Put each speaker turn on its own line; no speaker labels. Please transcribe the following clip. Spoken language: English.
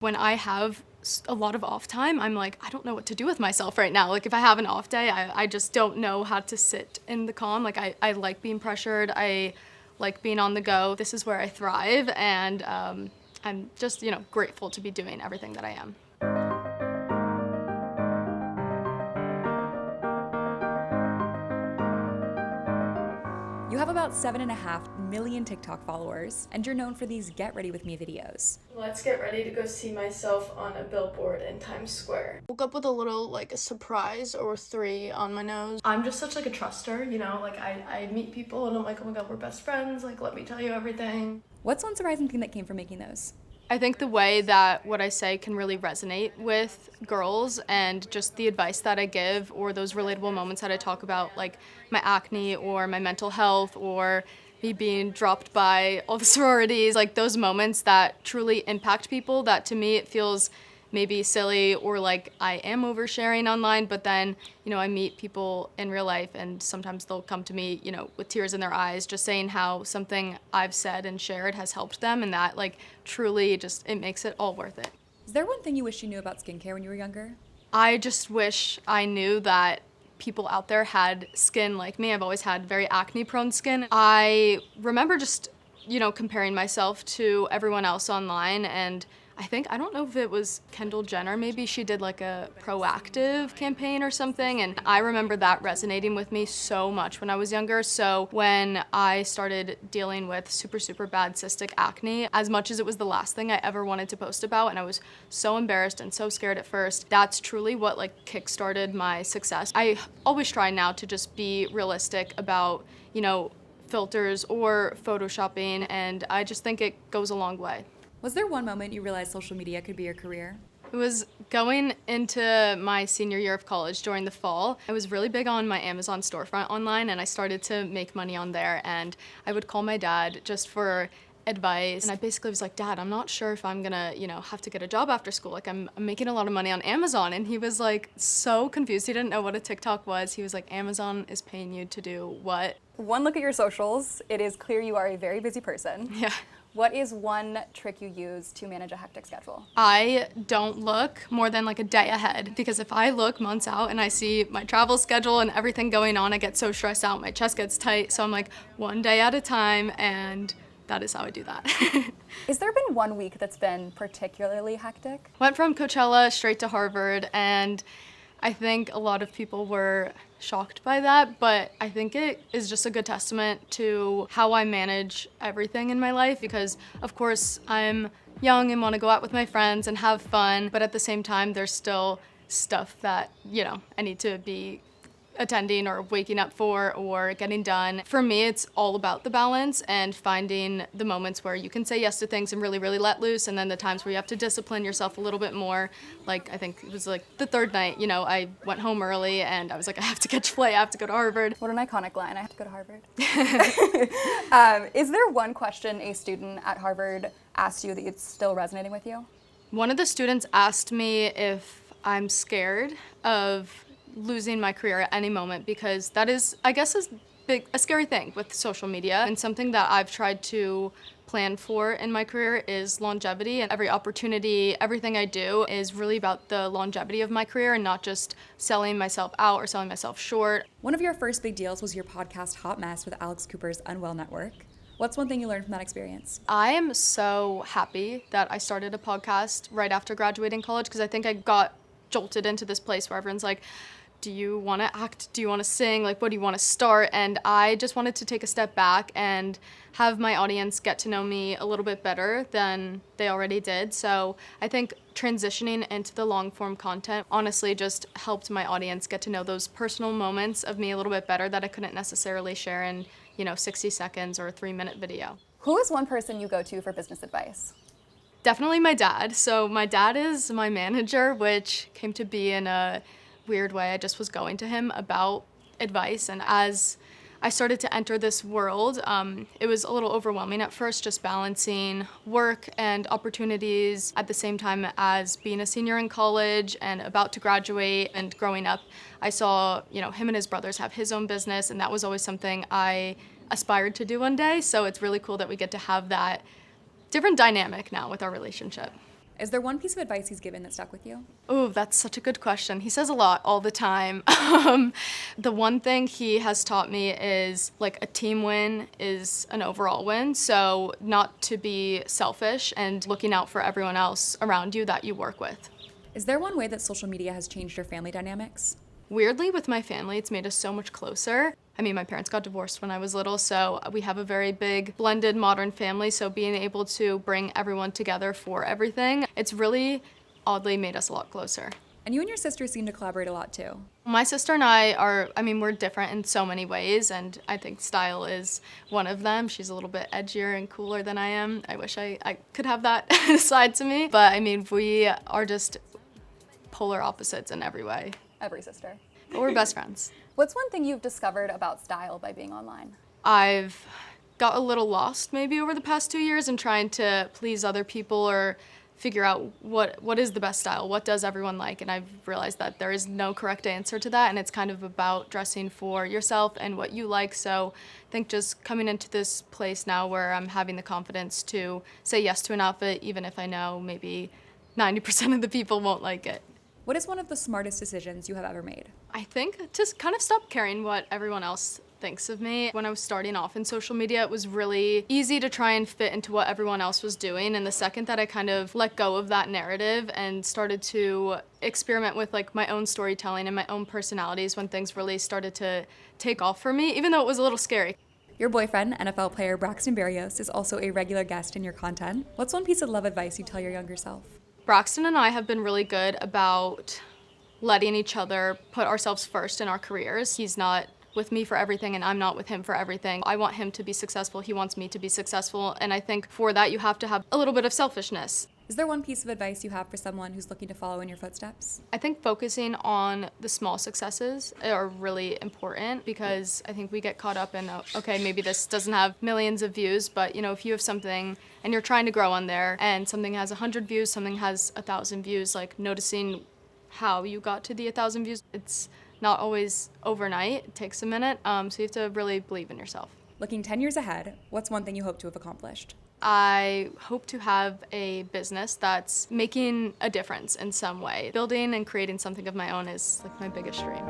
When I have a lot of off time, I'm like, I don't know what to do with myself right now. Like if I have an off day, I just don't know how to sit in the calm. Like I like being pressured. I like being on the go. This is where I thrive, and I'm just, grateful to be doing everything that I am.
You have about 7.5 million TikTok followers, and you're known for these Get Ready With Me videos.
Let's get ready to go see myself on a billboard in Times Square.
Woke up with a little, a surprise or 3 on my nose.
I'm just such, a truster, I meet people and I'm like, oh my god, we're best friends, let me tell you everything.
What's one surprising thing that came from making those?
I think the way that what I say can really resonate with girls, and just the advice that I give, or those relatable moments that I talk about, like my acne or my mental health or me being dropped by all the sororities, like those moments that truly impact people, that to me it feels maybe silly or like I am oversharing online, but then, I meet people in real life and sometimes they'll come to me, with tears in their eyes, just saying how something I've said and shared has helped them, and that truly just, it makes it all worth it.
Is there one thing you wish you knew about skincare when you were younger?
I just wish I knew that people out there had skin like me. I've always had very acne prone skin. I remember just, comparing myself to everyone else online, and I don't know if it was Kendall Jenner, maybe she did a proactive campaign or something, and I remember that resonating with me so much when I was younger. So when I started dealing with super bad cystic acne, as much as it was the last thing I ever wanted to post about, and I was so embarrassed and so scared at first, that's truly what kickstarted my success. I always try now to just be realistic about, filters or photoshopping, and I just think it goes a long way.
Was there one moment you realized social media could be your career?
It was going into my senior year of college during the fall. I was really big on my Amazon storefront online, and I started to make money on there, and I would call my dad just for advice, and I basically was like, Dad, I'm not sure if I'm gonna, have to get a job after school. I'm making a lot of money on Amazon. And he was so confused. He didn't know what a TikTok was. He was like, Amazon is paying you to do what?
One look at your socials, it is clear you are a very busy person.
Yeah.
What is one trick you use to manage a hectic schedule?
I don't look more than a day ahead, because if I look months out and I see my travel schedule and everything going on, I get so stressed out, my chest gets tight. So I'm one day at a time, and that is how I do that.
Has there been one week that's been particularly hectic?
Went from Coachella straight to Harvard, and I think a lot of people were shocked by that, but I think it is just a good testament to how I manage everything in my life, because of course I'm young and want to go out with my friends and have fun, but at the same time there's still stuff that, I need to be attending or waking up for or getting done. For me, it's all about the balance and finding the moments where you can say yes to things and really let loose, and then the times where you have to discipline yourself a little bit more. I think it was the third night, I went home early and I was like, I have to catch a flight, I have to go to Harvard.
What an iconic line, I have to go to Harvard. Is there one question a student at Harvard asked you that it's still resonating with you?
One of the students asked me if I'm scared of losing my career at any moment, because that is, I guess, a scary thing with social media, and something that I've tried to plan for in my career is longevity, and every opportunity, everything I do is really about the longevity of my career and not just selling myself out or selling myself short.
One of your first big deals was your podcast Hot Mess with Alex Cooper's Unwell Network. What's one thing you learned from that experience?
I am so happy that I started a podcast right after graduating college, because I think I got jolted into this place where everyone's like, do you want to act? Do you want to sing? What do you want to start? And I just wanted to take a step back and have my audience get to know me a little bit better than they already did. So I think transitioning into the long form content honestly just helped my audience get to know those personal moments of me a little bit better that I couldn't necessarily share in, 60 seconds or a 3-minute video.
Who is one person you go to for business advice?
Definitely my dad. So my dad is my manager, which came to be in a weird way. I just was going to him about advice, and as I started to enter this world, it was a little overwhelming at first, just balancing work and opportunities at the same time as being a senior in college and about to graduate. And growing up, I saw, him and his brothers have his own business, and that was always something I aspired to do one day. So it's really cool that we get to have that different dynamic now with our relationship.
Is there one piece of advice he's given that stuck with you?
Oh, that's such a good question. He says a lot all the time. The one thing he has taught me is like a team win is an overall win. So not to be selfish and looking out for everyone else around you that you work with.
Is there one way that social media has changed your family dynamics?
Weirdly, with my family, it's made us so much closer. I mean, my parents got divorced when I was little, so we have a very big blended modern family, so being able to bring everyone together for everything, it's really oddly made us a lot closer.
And you and your sister seem to collaborate a lot too.
My sister and I are, we're different in so many ways, and I think style is one of them. She's a little bit edgier and cooler than I am. I wish I could have that side to me, but we are just polar opposites in every way.
Every sister.
But we're best friends.
What's one thing you've discovered about style by being online?
I've got a little lost maybe over the past 2 years in trying to please other people or figure out what is the best style, what does everyone like, and I've realized that there is no correct answer to that, and it's kind of about dressing for yourself and what you like. So I think just coming into this place now where I'm having the confidence to say yes to an outfit, even if I know maybe 90% of the people won't like it.
What is one of the smartest decisions you have ever made?
I think just kind of stop caring what everyone else thinks of me. When I was starting off in social media, it was really easy to try and fit into what everyone else was doing. And the second that I kind of let go of that narrative and started to experiment with like my own storytelling and my own personalities, when things really started to take off for me, even though it was a little scary.
Your boyfriend, NFL player Braxton Berrios, is also a regular guest in your content. What's one piece of love advice you tell your younger self?
Braxton and I have been really good about letting each other put ourselves first in our careers. He's not with me for everything and I'm not with him for everything. I want him to be successful, he wants me to be successful, and I think for that you have to have a little bit of selfishness.
Is there one piece of advice you have for someone who's looking to follow in your footsteps?
I think focusing on the small successes are really important, because I think we get caught up in, okay, maybe this doesn't have millions of views, but if you have something and you're trying to grow on there and something has 100 views, something has 1,000 views, like noticing how you got to the 1,000 views. It's not always overnight, it takes a minute, so you have to really believe in yourself.
Looking 10 years ahead, what's one thing you hope to have accomplished?
I hope to have a business that's making a difference in some way. Building and creating something of my own is like my biggest dream.